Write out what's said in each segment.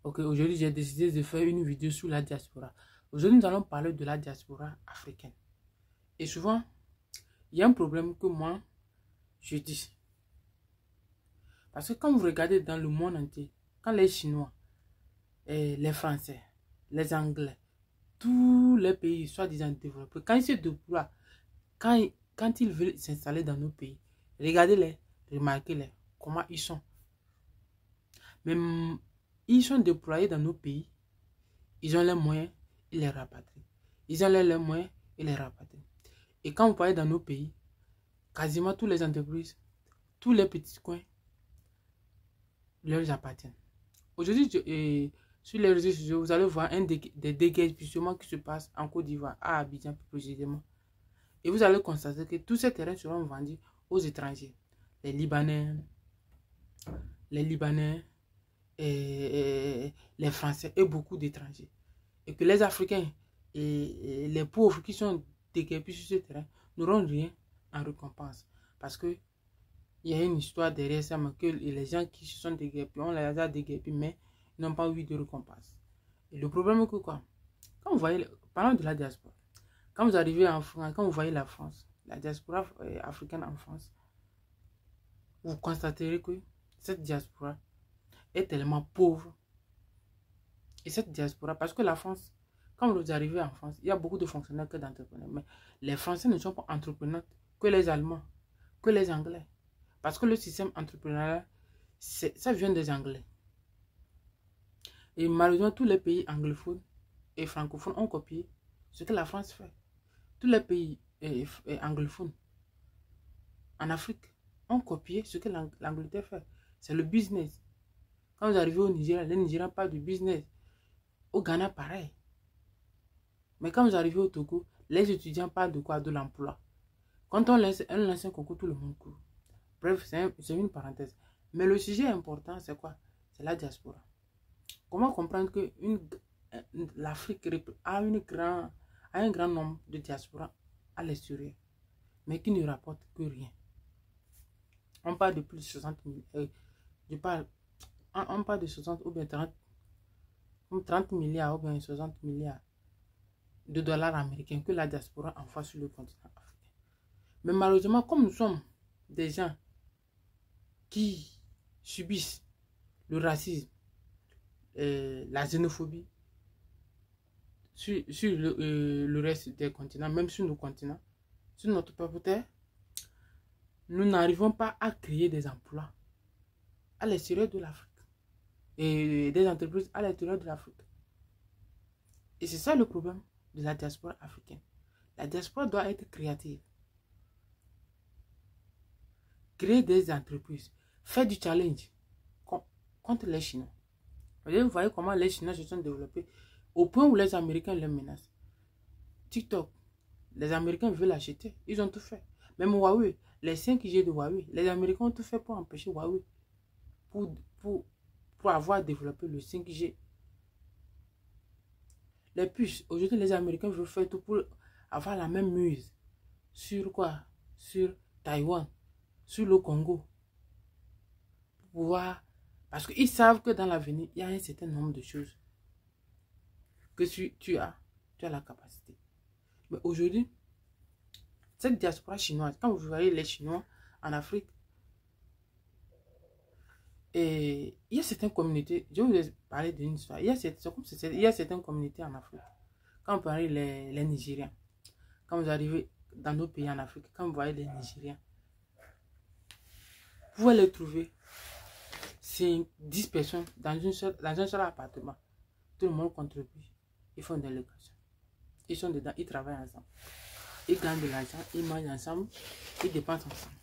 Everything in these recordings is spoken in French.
Ok, aujourd'hui j'ai décidé de faire une vidéo sur la diaspora. Aujourd'hui nous allons parler de la diaspora africaine. Et souvent, il y a un problème que moi, je dis. Parce que quand vous regardez dans le monde entier, quand les Chinois, les Français, les Anglais, tous les pays soi-disant développés, quand ils se déploient, quand ils veulent s'installer dans nos pays, regardez-les, remarquez-les, comment ils sont. Même ils sont déployés dans nos pays, ils ont les moyens, ils les rapatrient. Ils ont les moyens, ils les rapatrient. Et quand vous parlez dans nos pays, quasiment toutes les entreprises, tous les petits coins, leur appartiennent. Aujourd'hui, sur les réseaux sociaux, vous allez voir des déguerpissements qui se passent en Côte d'Ivoire, à Abidjan plus précisément. Et vous allez constater que tous ces terrains seront vendus aux étrangers. Les Libanais, les Français et beaucoup d'étrangers. Et que les Africains et les pauvres qui sont déguerpis sur ce terrain n'auront rien en récompense. Parce que il y a une histoire derrière ça, mais que les gens qui se sont déguerpis, on les a déguerpis, mais ils n'ont pas eu de récompense. Et le problème est que quoi? Quand vous voyez, parlons de la diaspora, quand vous arrivez en France, quand vous voyez la France, la diaspora africaine en France, vous constaterez que cette diaspora est tellement pauvre. Et cette diaspora, parce que la France, quand vous arrivez en France, il y a beaucoup de fonctionnaires que d'entrepreneurs. Mais les Français ne sont pas entrepreneurs que les Allemands, que les Anglais. Parce que le système entrepreneurial, ça vient des Anglais. Et malheureusement, tous les pays anglophones et francophones ont copié ce que la France fait. Tous les pays anglophones en Afrique ont copié ce que l'Angleterre fait. C'est le business. Quand vous arrivez au Nigeria, les Nigériens parlent du business. Au Ghana, pareil. Mais quand vous arrivez au Togo, les étudiants parlent de quoi? De l'emploi. Quand on lance un concours, tout le monde court. Bref, c'est une parenthèse. Mais le sujet important, c'est quoi? C'est la diaspora. Comment comprendre que l'Afrique a un grand nombre de diasporas à l'extérieur, mais qui ne rapportent que rien? On parle de plus de 60 000. On parle de 60 ou bien 30 milliards ou bien 60 milliards de dollars américains que la diaspora envoie sur le continent africain. Mais malheureusement, comme nous sommes des gens qui subissent le racisme, la xénophobie sur le reste des continents, même sur nos continents, sur notre propre terre, nous n'arrivons pas à créer des emplois à l'extérieur de l'Afrique et des entreprises à l'intérieur de l'Afrique. Et c'est ça le problème de la diaspora africaine. La diaspora doit être créative. Créer des entreprises, faire du challenge contre les Chinois. Vous voyez comment les Chinois se sont développés au point où les Américains les menacent. TikTok, les Américains veulent l'acheter, ils ont tout fait. Même Huawei, les 5G de Huawei, les Américains ont tout fait pour empêcher Huawei, pour avoir développé le 5G. Les puces, aujourd'hui les Américains veulent faire tout pour avoir la même muse. Sur quoi? Sur Taïwan, sur le Congo. Pour pouvoir... Parce qu'ils savent que dans l'avenir, il y a un certain nombre de choses que tu as la capacité. Mais aujourd'hui, cette diaspora chinoise, quand vous voyez les Chinois en Afrique, et il y a certaines communautés, je vais vous parler d'une histoire, il y a certaines communautés en Afrique. Quand vous parlez les Nigériens, quand vous arrivez dans nos pays en Afrique, quand vous voyez les Nigériens, vous pouvez les trouver, c'est 10 personnes dans un seul appartement. Tout le monde contribue, ils font des locations. Ils sont dedans, ils travaillent ensemble. Ils gagnent de l'argent, ils mangent ensemble, ils dépensent ensemble.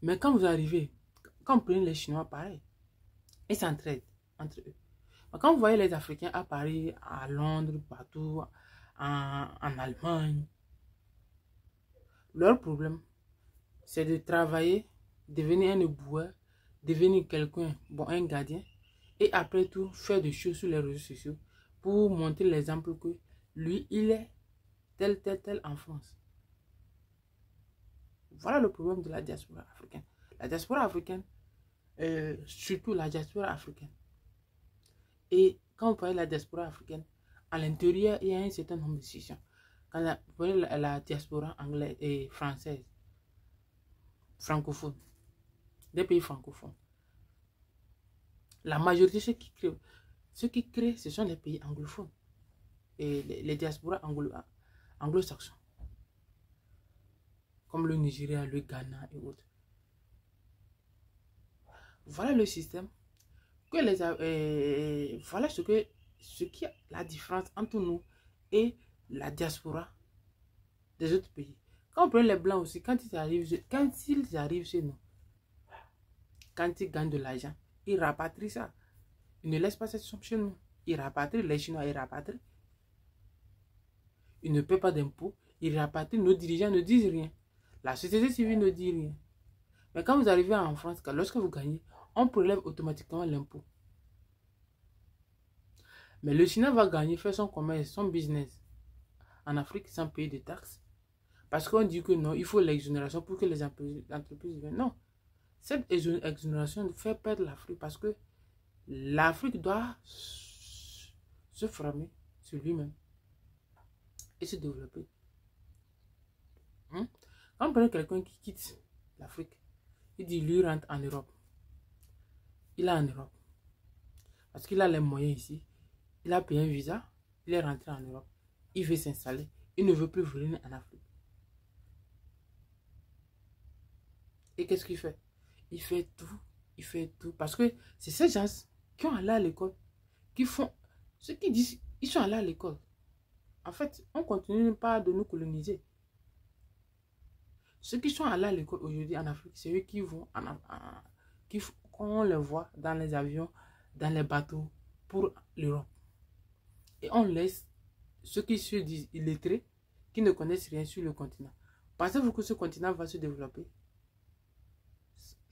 Mais quand vous arrivez, quand vous prenez les Chinois, pareil, ils s'entraident entre eux. Mais quand vous voyez les Africains à Paris, à Londres, partout, en Allemagne, leur problème, c'est de travailler, devenir un éboueur, devenir quelqu'un, bon, un gardien, et après tout, faire des choses sur les réseaux sociaux pour montrer l'exemple que lui, il est tel en France. Voilà le problème de la diaspora africaine. La diaspora africaine, surtout la diaspora africaine, Et quand vous parlez de la diaspora africaine, à l'intérieur, il y a un certain nombre de sections. Quand vous parlez de la diaspora anglaise et française, francophone, des pays francophones, la majorité, ceux qui créent, ce sont les pays anglophones et les diasporas anglo-saxons, comme le Nigeria, le Ghana et autres. Voilà le système. Voilà ce qui est la différence entre nous et la diaspora des autres pays. Quand on prend les blancs aussi, quand ils arrivent chez nous, quand ils gagnent de l'argent, ils rapatrient ça. Ils ne laissent pas cette somme chez nous. Ils rapatrient, les Chinois, ils rapatrient. Ils ne paient pas d'impôts. Ils rapatrient, nos dirigeants ne disent rien. La société civile ne dit rien. Mais quand vous arrivez en France, lorsque vous gagnez, on prélève automatiquement l'impôt. Mais le Chinois va gagner, faire son commerce, son business en Afrique sans payer de taxes. Parce qu'on dit que non, il faut l'exonération pour que les entreprises viennent. Non. Cette exonération fait perdre l'Afrique parce que l'Afrique doit se former sur lui-même et se développer. Quand on prend quelqu'un qui quitte l'Afrique, il dit lui rentre en Europe. Il est en Europe. Parce qu'il a les moyens ici. Il a payé un visa. Il est rentré en Europe. Il veut s'installer. Il ne veut plus venir en Afrique. Et qu'est-ce qu'il fait? Il fait tout. Il fait tout. Parce que c'est ces gens qui ont allé à l'école, qui font ce qu'ils disent. Ils sont allés à l'école. En fait, on ne continue pas de nous coloniser. Ceux qui sont allés à l'école aujourd'hui en Afrique, c'est eux qui vont on les voit dans les avions, dans les bateaux pour l'Europe. Et on laisse ceux qui se disent illettrés, qui ne connaissent rien sur le continent. Pensez-vous que ce continent va se développer?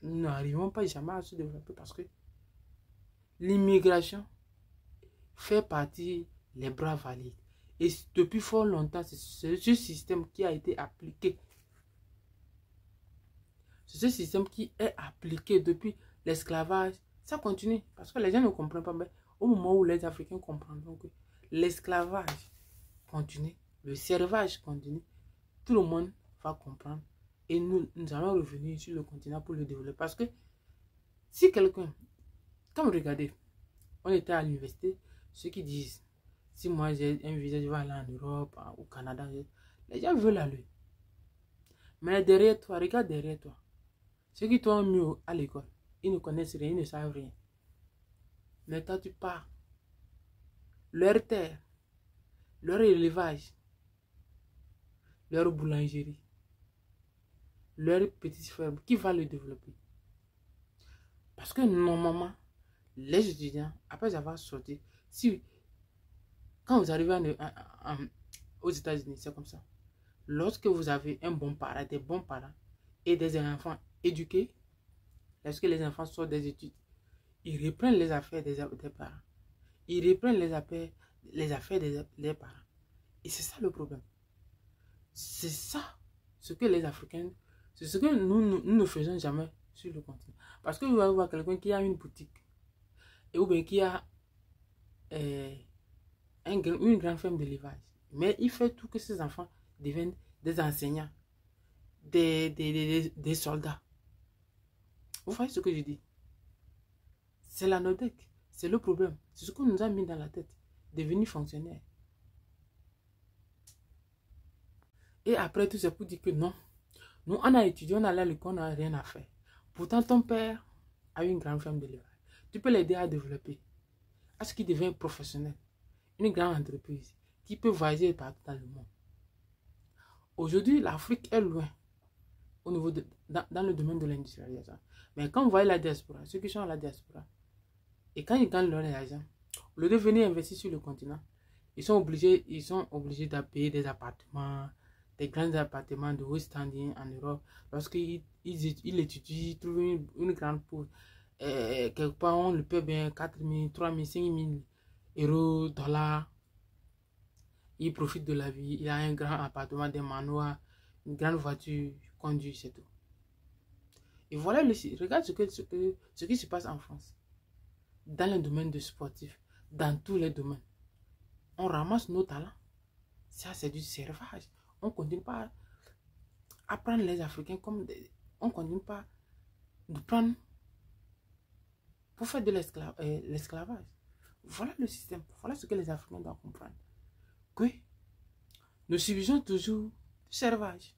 Nous n'arrivons pas jamais à se développer parce que l'immigration fait partie des bras valides. Et depuis fort longtemps, c'est ce système qui a été appliqué. C'est ce système qui est appliqué depuis l'esclavage. Ça continue parce que les gens ne comprennent pas. Mais au moment où les Africains comprendront que l'esclavage continue, le servage continue, tout le monde va comprendre. Et nous allons revenir sur le continent pour le développer. Parce que si quelqu'un, comme regardez, on était à l'université, ceux qui disent, si moi j'ai un visa, je vais aller en Europe, au Canada, les gens veulent aller. Mais derrière toi, regarde derrière toi. Ceux qui t'ont mis à l'école, ils ne connaissent rien, ils ne savent rien. Mais quand tu pars, leur terre, leur élevage, leur boulangerie, leur petite ferme, qui va le développer? Parce que normalement, les étudiants, après avoir sorti, quand vous arrivez aux États-Unis, c'est comme ça. Lorsque vous avez un bon parent, des bons parents et des enfants éduqués, lorsque les enfants sortent des études, ils reprennent les affaires des parents. Ils reprennent les affaires des parents. Et c'est ça le problème. C'est ça ce que les Africains, c'est ce que nous ne faisons jamais sur le continent. Parce que vous allez voir quelqu'un qui a une boutique, ou bien qui a une grande ferme d'élevage. Mais il fait tout que ses enfants deviennent des enseignants, des soldats. Vous voyez ce que je dis? C'est la NODEC. C'est le problème. C'est ce qu'on nous a mis dans la tête. Devenir fonctionnaire. Et après tout, c'est pour dire que non. Nous, on a étudié, on a allé à l'école, on n'a rien à faire. Pourtant, ton père a une grande ferme d'élevage. Tu peux l'aider à développer. À ce qu'il devienne professionnel. Une grande entreprise qui peut voyager partout dans le monde. Aujourd'hui, l'Afrique est loin au niveau dans le domaine de l'industrialisation. Mais quand vous voyez la diaspora, ceux qui sont à la diaspora, et quand ils gagnent leur argent, au lieu de venir investir sur le continent, ils sont obligés de payer des appartements, des grands appartements de haut standing en Europe. Lorsqu'ils étudient, ils trouvent une grande pause. Quelque part, on le paie bien 4 000, 3 000, 5 000 euros, dollars. Il profite de la vie. Il a un grand appartement, des manoirs, une grande voiture, conduit, c'est tout. Et voilà, regarde ce qui se passe en France. Dans le domaine de sportif, dans tous les domaines. On ramasse nos talents. Ça, c'est du servage. On ne continue pas à prendre les Africains comme des... On ne continue pas de prendre pour faire de l'esclavage. Voilà le système. Voilà ce que les Africains doivent comprendre. Que nous subissons toujours du servage.